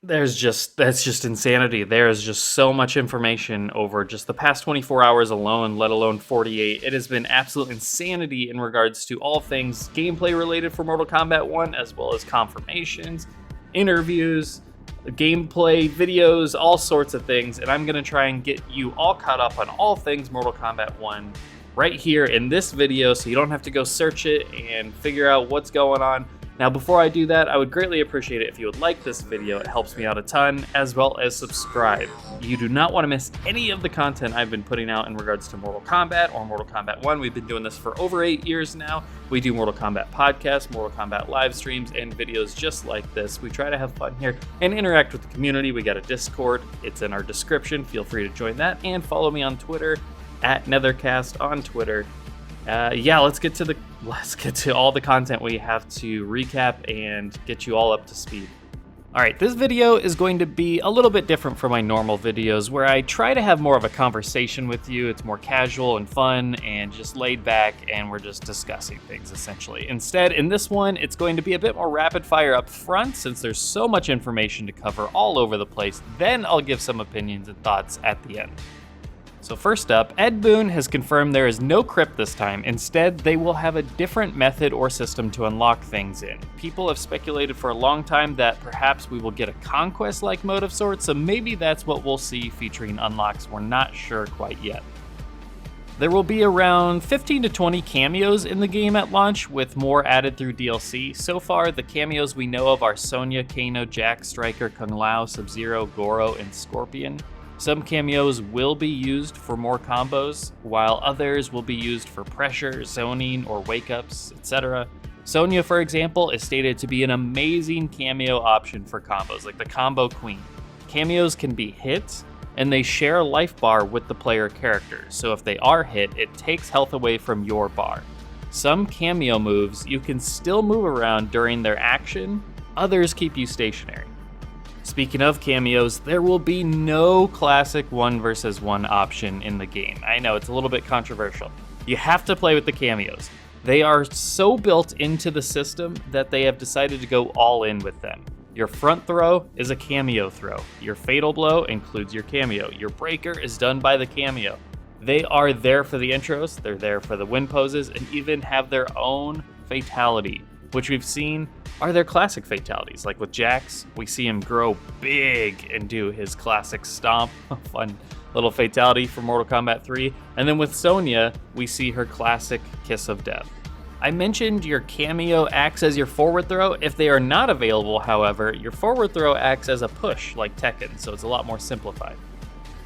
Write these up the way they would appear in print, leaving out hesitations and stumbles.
That's just insanity. There is just so much information over just the past 24 hours alone, let alone 48. It has been absolute insanity in regards to all things gameplay related for Mortal Kombat 1, as well as confirmations, interviews, gameplay videos, all sorts of things. And I'm going to try and get you all caught up on all things Mortal Kombat 1 right here in this video, so you don't have to go search it and figure out what's going on. Now, before I do that, I would greatly appreciate it if you would like this video. It helps me out a ton, as well as subscribe. You do not want to miss any of the content I've been putting out in regards to Mortal Kombat or Mortal Kombat 1. We've been doing this for over 8 years now. We do Mortal Kombat podcasts, Mortal Kombat live streams, and videos just like this. We try to have fun here and interact with the community. We got a Discord. It's in our description. Feel free to join that and follow me on Twitter at NetherKast on Twitter. Let's get to all the content we have to recap and get you all up to speed. All right, this video is going to be a little bit different from my normal videos, where I try to have more of a conversation with you. It's more casual and fun and just laid back, and we're just discussing things essentially. Instead, in this one, it's going to be a bit more rapid fire up front, since there's so much information to cover all over the place. Then I'll give some opinions and thoughts at the end. So first up, Ed Boon has confirmed there is no crypt this time. Instead, they will have a different method or system to unlock things in. People have speculated for a long time that perhaps we will get a conquest-like mode of sorts, so maybe that's what we'll see featuring unlocks. We're not sure quite yet. There will be around 15 to 20 cameos in the game at launch, with more added through DLC. So far, the cameos we know of are Sonya, Kano, Jack, Stryker, Kung Lao, Sub-Zero, Goro, and Scorpion. Some cameos will be used for more combos, while others will be used for pressure, zoning, or wake-ups, etc. Sonya, for example, is stated to be an amazing cameo option for combos, like the combo queen. Cameos can be hit, and they share a life bar with the player character, so if they are hit, it takes health away from your bar. Some cameo moves you can still move around during their action, others keep you stationary. Speaking of cameos, there will be no classic 1 versus 1 option in the game. I know, it's a little bit controversial. You have to play with the cameos. They are so built into the system that they have decided to go all in with them. Your front throw is a cameo throw. Your fatal blow includes your cameo. Your breaker is done by the cameo. They are there for the intros, they're there for the win poses, and even have their own fatality, which we've seen are their classic fatalities. Like with Jax, we see him grow big and do his classic stomp, a fun little fatality for Mortal Kombat 3. And then with Sonya, we see her classic Kiss of Death. I mentioned your cameo acts as your forward throw. If they are not available, however, your forward throw acts as a push like Tekken, so it's a lot more simplified.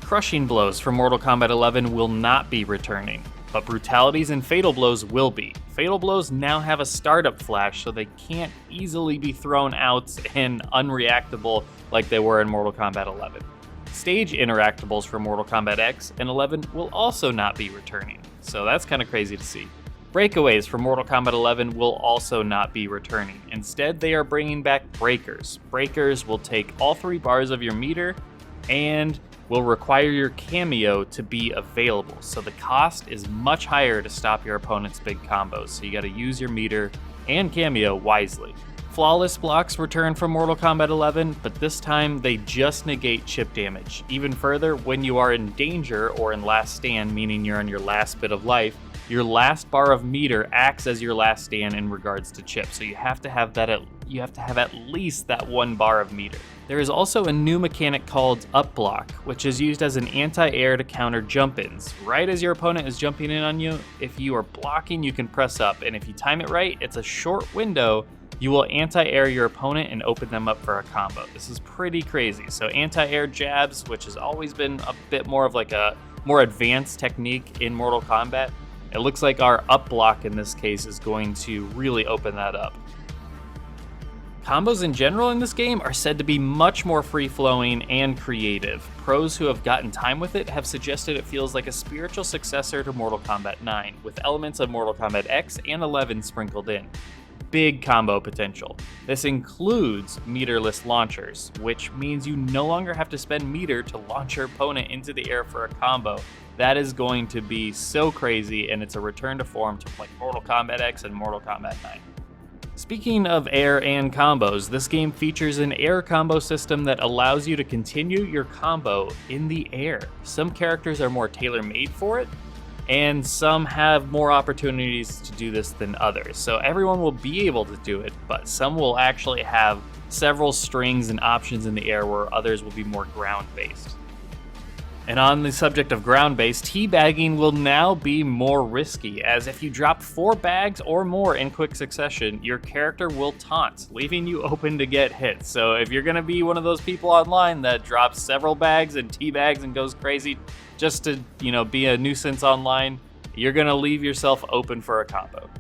Crushing blows from Mortal Kombat 11 will not be returning, but brutalities and fatal blows will be. Fatal blows now have a startup flash, so they can't easily be thrown out and unreactable like they were in Mortal Kombat 11. Stage interactables for Mortal Kombat X and 11 will also not be returning, so that's kind of crazy to see. Breakaways from Mortal Kombat 11 will also not be returning. Instead, they are bringing back breakers. Breakers will take all 3 bars of your meter and will require your cameo to be available, so the cost is much higher to stop your opponent's big combos, so you gotta use your meter and cameo wisely. Flawless blocks return from Mortal Kombat 11, but this time they just negate chip damage. Even further, when you are in danger or in last stand, meaning you're on your last bit of life, your last bar of meter acts as your last stand in regards to chip, so you have to have at least that 1 bar of meter. There is also a new mechanic called up block, which is used as an anti-air to counter jump-ins. Right as your opponent is jumping in on you, if you are blocking, you can press up, and if you time it right, it's a short window. You will anti-air your opponent and open them up for a combo. This is pretty crazy. So anti-air jabs, which has always been a bit more of like a more advanced technique in Mortal Kombat, it looks like our up block in this case is going to really open that up. Combos in general in this game are said to be much more free-flowing and creative. Pros who have gotten time with it have suggested it feels like a spiritual successor to Mortal Kombat 9, with elements of Mortal Kombat X and 11 sprinkled in. Big combo potential. This includes meterless launchers, which means you no longer have to spend meter to launch your opponent into the air for a combo. That is going to be so crazy, and it's a return to form to like Mortal Kombat X and Mortal Kombat 9. Speaking of air and combos, this game features an air combo system that allows you to continue your combo in the air. Some characters are more tailor-made for it, and some have more opportunities to do this than others. So everyone will be able to do it, but some will actually have several strings and options in the air where others will be more ground-based. And on the subject of ground-based, teabagging will now be more risky, as if you drop 4 bags or more in quick succession, your character will taunt, leaving you open to get hit. So if you're gonna be one of those people online that drops several bags and teabags and goes crazy just to, be a nuisance online, you're gonna leave yourself open for a combo.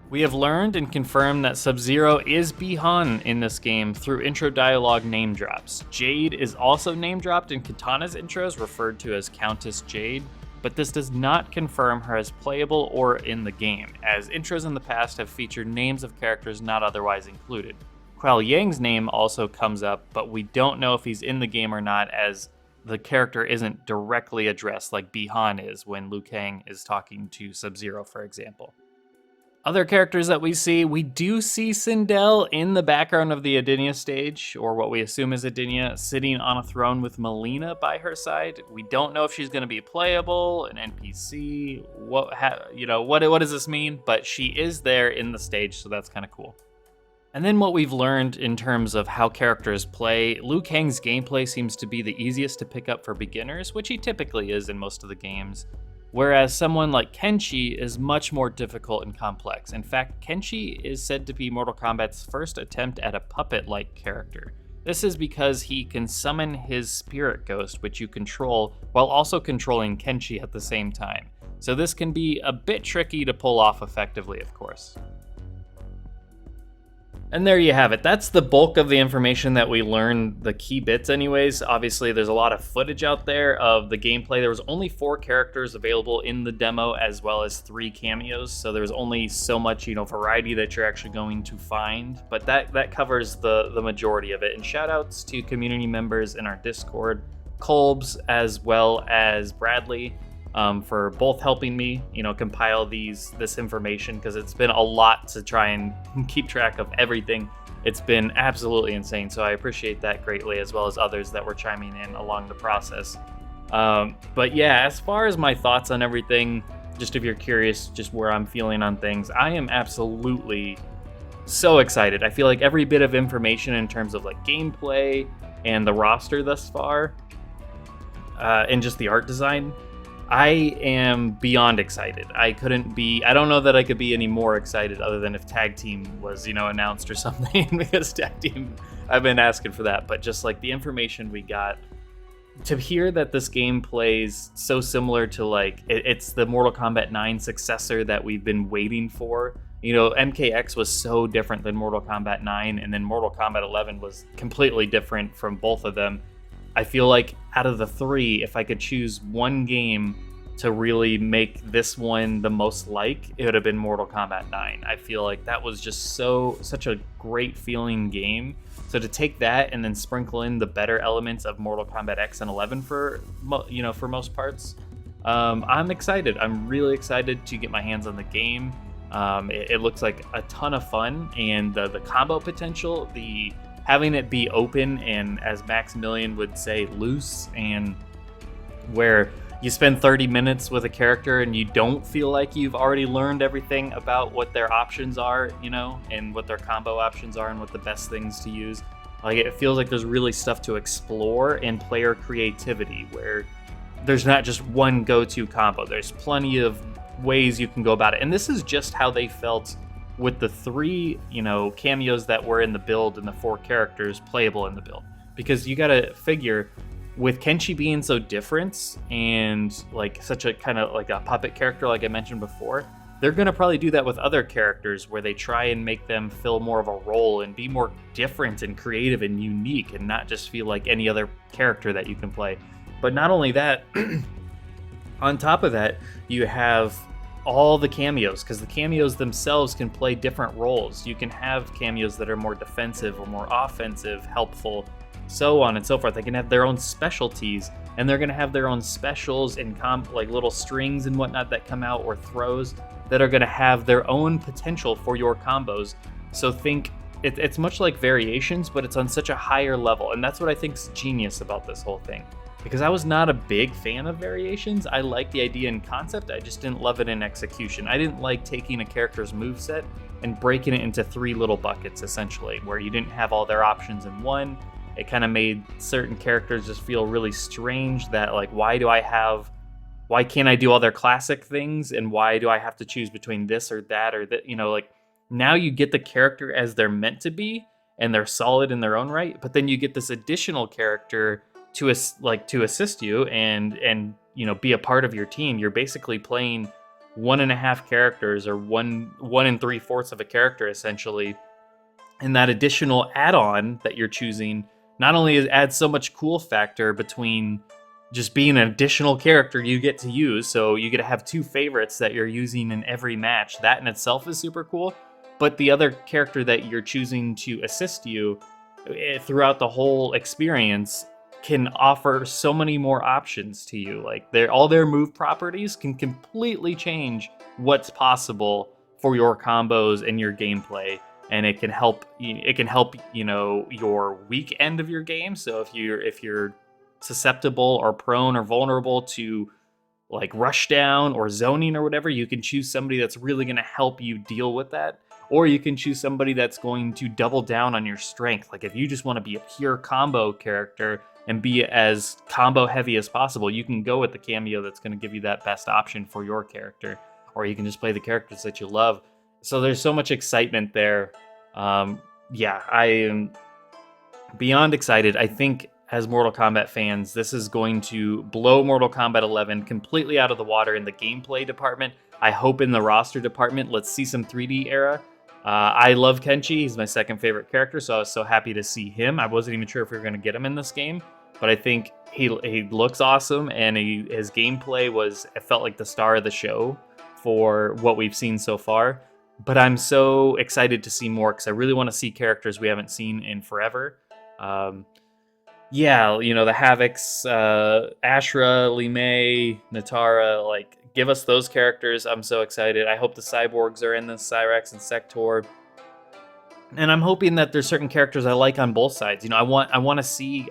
We have learned and confirmed that Sub-Zero is Bihan in this game through intro dialogue name drops. Jade is also name dropped in Katana's intros, referred to as Countess Jade, but this does not confirm her as playable or in the game, as intros in the past have featured names of characters not otherwise included. Kuao Yang's name also comes up, but we don't know if he's in the game or not, as the character isn't directly addressed like Bihan is when Liu Kang is talking to Sub-Zero, for example. Other characters that we do see Sindel in the background of the Adinia stage, or what we assume is Adinia, sitting on a throne with Melina by her side. We don't know if she's going to be playable, an NPC, what does this mean? But she is there in the stage, so that's kind of cool. And then what we've learned in terms of how characters play, Liu Kang's gameplay seems to be the easiest to pick up for beginners, which he typically is in most of the games. Whereas someone like Kenshi is much more difficult and complex. In fact, Kenshi is said to be Mortal Kombat's first attempt at a puppet-like character. This is because he can summon his spirit ghost, which you control, while also controlling Kenshi at the same time. So this can be a bit tricky to pull off effectively, of course. And there you have it. That's the bulk of the information that we learned, the key bits anyways. Obviously, there's a lot of footage out there of the gameplay. There was only 4 characters available in the demo, as well as 3 cameos. So there's only so much, variety that you're actually going to find. But that covers the majority of it. And shout outs to community members in our Discord, Kolbs, as well as Bradley, for both helping me, compile this information, because it's been a lot to try and keep track of everything. It's been absolutely insane, so I appreciate that greatly, as well as others that were chiming in along the process. But yeah, as far as my thoughts on everything, just if you're curious just where I'm feeling on things, I am absolutely so excited. I feel like every bit of information in terms of like gameplay and the roster thus far, and just the art design, I am beyond excited. I don't know that I could be any more excited other than if Tag Team was, announced or something, because Tag Team, I've been asking for that. But just like the information we got, to hear that this game plays so similar to it's the Mortal Kombat 9 successor that we've been waiting for. MKX was so different than Mortal Kombat 9, and then Mortal Kombat 11 was completely different from both of them. I feel like out of the 3, if I could choose one game to really make this one the most like, it would have been Mortal Kombat 9. I feel like that was just such a great feeling game. So to take that and then sprinkle in the better elements of Mortal Kombat X and 11 for most parts, I'm excited. I'm really excited to get my hands on the game. It looks like a ton of fun, and the combo potential, having it be open and, as Maximilian would say, loose, and where you spend 30 minutes with a character and you don't feel like you've already learned everything about what their options are, and what their combo options are and what the best things to use. Like, it feels like there's really stuff to explore and player creativity, where there's not just one go-to combo. There's plenty of ways you can go about it. And this is just how they felt with the 3, cameos that were in the build and the 4 characters playable in the build. Because you gotta figure, with Kenshi being so different and like such a kind of like a puppet character like I mentioned before, they're gonna probably do that with other characters, where they try and make them fill more of a role and be more different and creative and unique, and not just feel like any other character that you can play. But not only that, on top of that, you have all the cameos, because the cameos themselves can play different roles. You can have cameos that are more defensive or more offensive, helpful. so on and so forth. They can have their own specialties, and they're going to have their own specials and like little strings and whatnot that come out, or throws that are going to have their own potential for your combos. So think it's much like variations, but it's on such a higher level, and that's what I think is genius about this whole thing. Because I was not a big fan of variations. I liked the idea and concept, I just didn't love it in execution. I didn't like taking a character's moveset and breaking it into 3 little buckets, essentially, where you didn't have all their options in one. It kind of made certain characters just feel really strange, that like, why can't I do all their classic things, and why do I have to choose between this or that or that? Like, now you get the character as they're meant to be, and they're solid in their own right, but then you get this additional character to assist you and be a part of your team. You're basically playing 1.5 characters, or 1 3/4 of a character, essentially. And that additional add-on that you're choosing not only adds so much cool factor between just being an additional character you get to use, so you get to have 2 favorites that you're using in every match. That in itself is super cool. But the other character that you're choosing to assist you throughout the whole experience can offer so many more options to you. Like, all their move properties can completely change what's possible for your combos and your gameplay, and it can help your weak end of your game. So if you're susceptible or prone or vulnerable to like rush down or zoning or whatever, you can choose somebody that's really going to help you deal with that. Or you can choose somebody that's going to double down on your strength. Like, if you just want to be a pure combo character and be as combo heavy as possible, you can go with the Kameo that's going to give you that best option for your character. Or you can just play the characters that you love. So there's so much excitement there. Yeah, I am beyond excited. I think as Mortal Kombat fans, this is going to blow Mortal Kombat 11 completely out of the water in the gameplay department. I hope in the roster department, let's see some 3D era. I love Kenshi. He's my second favorite character, so I was so happy to see him. I wasn't even sure if we were going to get him in this game, but I think he looks awesome, and his gameplay it felt like the star of the show for what we've seen so far. But I'm so excited to see more, because I really want to see characters we haven't seen in forever. Yeah, the Havocs, Ashra, Li Mei, Natara, like, give us those characters. I'm so excited. I hope the cyborgs are in this, Cyrax and Sector. And I'm hoping that there's certain characters I like on both sides. I want to see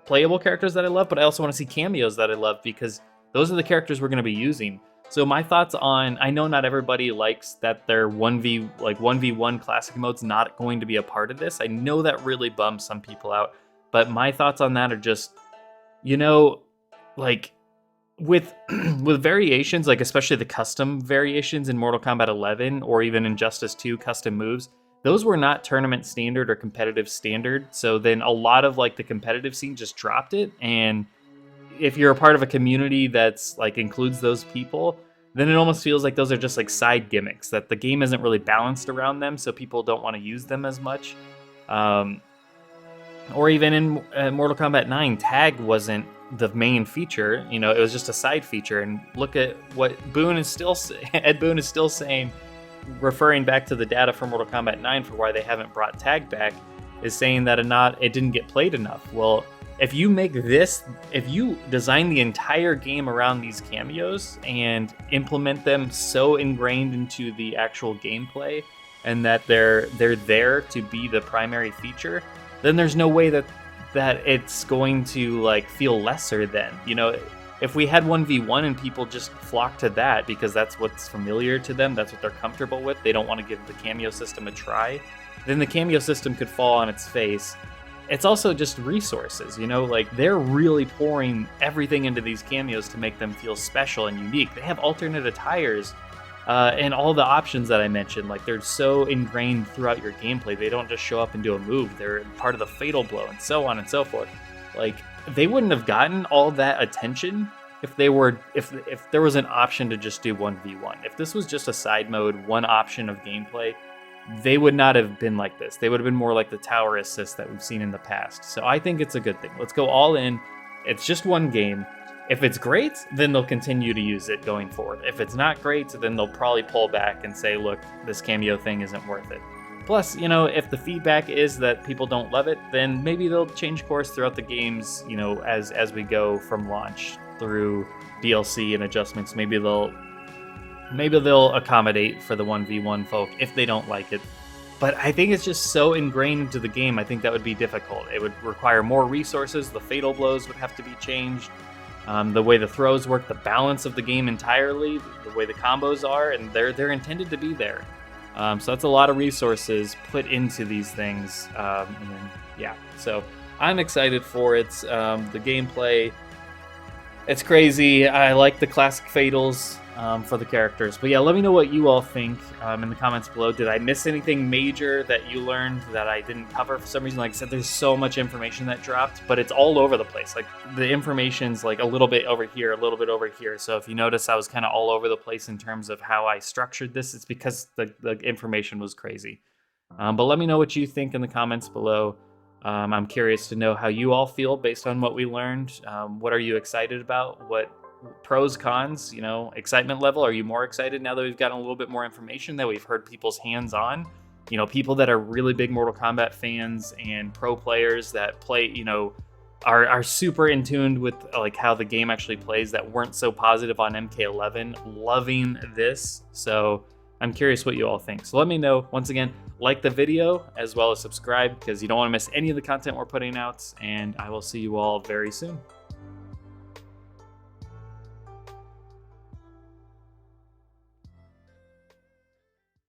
playable characters that I love, but I also want to see cameos that I love, because those are the characters we're going to be using. So my thoughts on, I know not everybody likes that their 1v1 classic mode's not going to be a part of this. I know that really bums some people out, but my thoughts on that are just, like, with variations, like especially the custom variations in Mortal Kombat 11 or even Injustice 2 custom moves, those were not tournament standard or competitive standard. So then a lot of like the competitive scene just dropped it. And if you're a part of a community that's like includes those people, then it almost feels like those are just like side gimmicks, that the game isn't really balanced around them, so people don't want to use them as much. Or even in Mortal Kombat 9, tag wasn't the main feature, it was just a side feature. And look at what Ed Boon is still saying, referring back to the data from Mortal Kombat 9 for why they haven't brought tag back, is saying that it didn't get played enough. Well, if you design the entire game around these cameos and implement them so ingrained into the actual gameplay, and that they're there to be the primary feature, then there's no way that it's going to like feel lesser than, if we had 1v1 and people just flock to that because that's what's familiar to them, that's what they're comfortable with, they don't want to give the cameo system a try, then the cameo system could fall on its face. It's also just resources, like they're really pouring everything into these cameos to make them feel special and unique. They have alternate attires and all the options that I mentioned, like they're so ingrained throughout your gameplay. They don't just show up and do a move. They're part of the fatal blow and so on and so forth. Like they wouldn't have gotten all that attention if there was an option to just do 1v1. If this was just a side mode, one option of gameplay, they would not have been like this. They would have been more like the tower assist that we've seen in the past. So I think it's a good thing. Let's go all in. It's just one game. If it's great, then they'll continue to use it going forward. If it's not great, then they'll probably pull back and say, look, this cameo thing isn't worth it. Plus, you know, if the feedback is that people don't love it, then maybe they'll change course throughout the games, you know, as we go from launch through DLC and adjustments. Maybe they'll accommodate for the 1v1 folk if they don't like it. But I think it's just so ingrained into the game, I think that would be difficult. It would require more resources, the fatal blows would have to be changed, the way the throws work, the balance of the game entirely, the way the combos are, and they're intended to be there. So that's a lot of resources put into these things. And then, yeah, so I'm excited for it. The gameplay, it's crazy. I like the classic fatals for the characters. But yeah, let me know what you all think in the comments below. Did I miss anything major that you learned that I didn't cover for some reason? Like I said, there's so much information that dropped, but it's all over the place. Like the information's like a little bit over here, a little bit over here. So if you notice, I was kind of all over the place in terms of how I structured this. It's because the information was crazy. But let me know what you think in the comments below. I'm curious to know how you all feel based on what we learned. What are you excited about? What pros, cons, you know, excitement level? Are you more excited now that we've gotten a little bit more information, that we've heard people's hands-on? You know, people that are really big Mortal Kombat fans and pro players that play, you know, are super in tune with like how the game actually plays, that weren't so positive on MK11, loving this. So I'm curious what you all think. So let me know. Once again, like the video as well as subscribe, because you don't want to miss any of the content we're putting out, and I will see you all very soon.